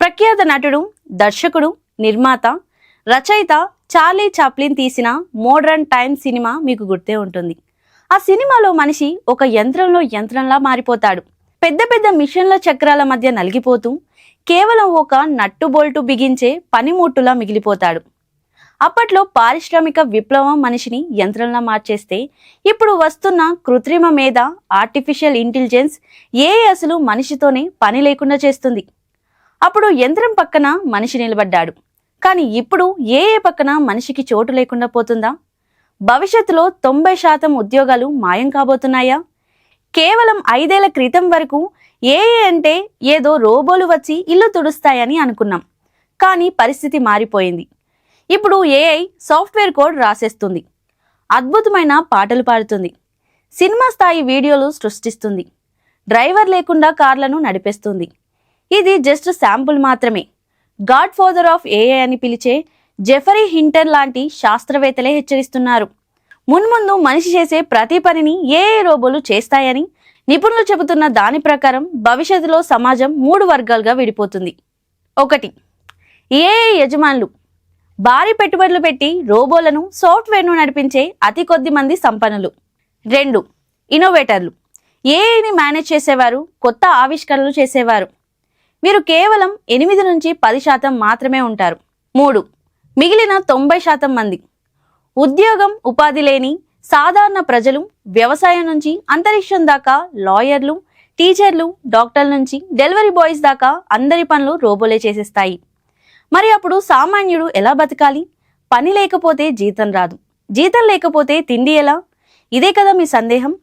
ప్రఖ్యాత నటుడు, దర్శకుడు, నిర్మాత, రచయిత చార్లీ చాప్లిన్ తీసిన మోడర్న్ టైమ్ సినిమా మీకు గుర్తే ఉంటుంది. ఆ సినిమాలో మనిషి ఒక యంత్రంలా మారిపోతాడు. పెద్ద పెద్ద మిషన్ల చక్రాల మధ్య నలిగిపోతూ కేవలం ఒక నట్టు బోల్టు బిగించే పనిముట్టులా మిగిలిపోతాడు. అప్పట్లో పారిశ్రామిక విప్లవం మనిషిని యంత్రంలా మార్చేస్తే ఇప్పుడు వస్తున్న కృత్రిమ మేధ, ఆర్టిఫిషియల్ ఇంటెలిజెన్స్ అసలు మనిషితోనే పని లేకుండా చేస్తుంది. అప్పుడు యంత్రం పక్కన మనిషి నిలబడ్డాడు. కానీ ఇప్పుడు పక్కన మనిషికి చోటు లేకుండా పోతుందా? భవిష్యత్తులో 90% ఉద్యోగాలు మాయం కాబోతున్నాయా? కేవలం 5 ఏళ్ల క్రితం వరకు అంటే ఏదో రోబోలు వచ్చి ఇల్లు తుడుస్తాయని అనుకున్నాం. కానీ పరిస్థితి మారిపోయింది. ఇప్పుడు సాఫ్ట్వేర్ కోడ్ రాసేస్తుంది, అద్భుతమైన పాటలు పాడుతుంది, సినిమా స్థాయి వీడియోలు సృష్టిస్తుంది, డ్రైవర్ లేకుండా కార్లను నడిపేస్తుంది. ఇది జస్ట్ శాంపుల్ మాత్రమే. గాడ్ ఫాదర్ ఆఫ్ అని పిలిచే జెఫరీ హింటర్ లాంటి శాస్త్రవేత్తలే హెచ్చరిస్తున్నారు. మున్ముందు మనిషి చేసే ప్రతి పనిని రోబోలు చేస్తాయని. నిపుణులు చెబుతున్న దాని ప్రకారం భవిష్యత్తులో సమాజం 3 వర్గాలుగా విడిపోతుంది. 1. యజమానులు, భారీ పెట్టుబడులు పెట్టి రోబోలను, సాఫ్ట్వేర్ను నడిపించే అతి కొద్ది మంది సంపన్నులు. 2. ఇన్నోవేటర్లు, ఏఐని మేనేజ్ చేసేవారు, కొత్త ఆవిష్కరణలు చేసేవారు. వీరు కేవలం 8 నుంచి 10% మాత్రమే ఉంటారు. 3. మిగిలిన 90% మంది ఉద్యోగం, ఉపాధి లేని సాధారణ ప్రజలు. వ్యవసాయం నుంచి అంతరిక్షం దాకా, లాయర్లు, టీచర్లు, డాక్టర్ల నుంచి డెలివరీ బాయ్స్ దాకా అందరి పనులు రోబోలే చేసేస్తాయి. మరి అప్పుడు సామాన్యుడు ఎలా బతకాలి? పని లేకపోతే జీతం రాదు, జీతం లేకపోతే తిండి ఎలా? ఇదే కదా మీ సందేహం.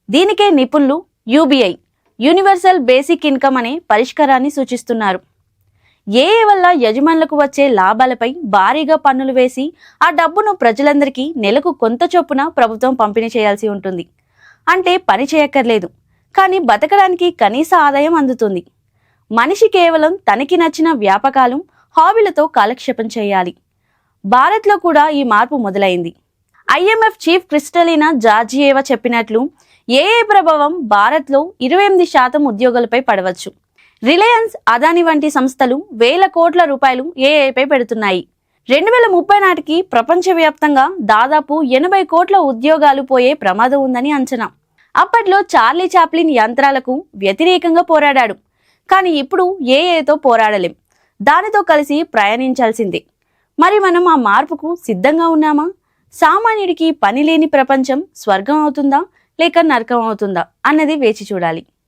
దీనికే నిపుణులు యూబీఐ, యూనివర్సల్ బేసిక్ ఇన్కమ్ అనే పరిష్కారాన్ని సూచిస్తున్నారు. వల్ల యజమానులకు వచ్చే లాభాలపై భారీగా పన్నులు వేసి ఆ డబ్బును ప్రజలందరికీ నెలకు కొంత చొప్పున ప్రభుత్వం పంపిణీ చేయాల్సి ఉంటుంది. అంటే పని చేయక్కర్లేదు, కానీ బతకడానికి కనీస ఆదాయం అందుతుంది. మనిషి కేవలం తనకి నచ్చిన వ్యాపకాలు, హాబీలతో కాలక్షేపం చేయాలి. భారత్లో కూడా ఈ మార్పు మొదలైంది. IMF చీఫ్ క్రిస్టలినా జార్జియేవా చెప్పినట్లు ప్రభావం భారత్లో 28% ఉద్యోగులపై పడవచ్చు. రిలయన్స్, అదాని వంటి సంస్థలు వేల కోట్ల రూపాయలు ఏఐపై పెడుతున్నాయి. 2030 నాటికి ప్రపంచవ్యాప్తంగా దాదాపు 80 కోట్ల ఉద్యోగాలు పోయే ప్రమాదం ఉందని అంచనా. అప్పట్లో చార్లీ చాప్లిన్ యంత్రాలకు వ్యతిరేకంగా పోరాడాడు. కానీ ఇప్పుడు ఏఐతో పోరాడలేం, దానితో కలిసి ప్రయాణించాల్సిందే. మరి మనం ఆ మార్పుకు సిద్ధంగా ఉన్నామా? సామాన్యుడికి పని లేని ప్రపంచం స్వర్గం అవుతుందా లేక నరకం అవుతుందా అన్నది వేచి చూడాలి.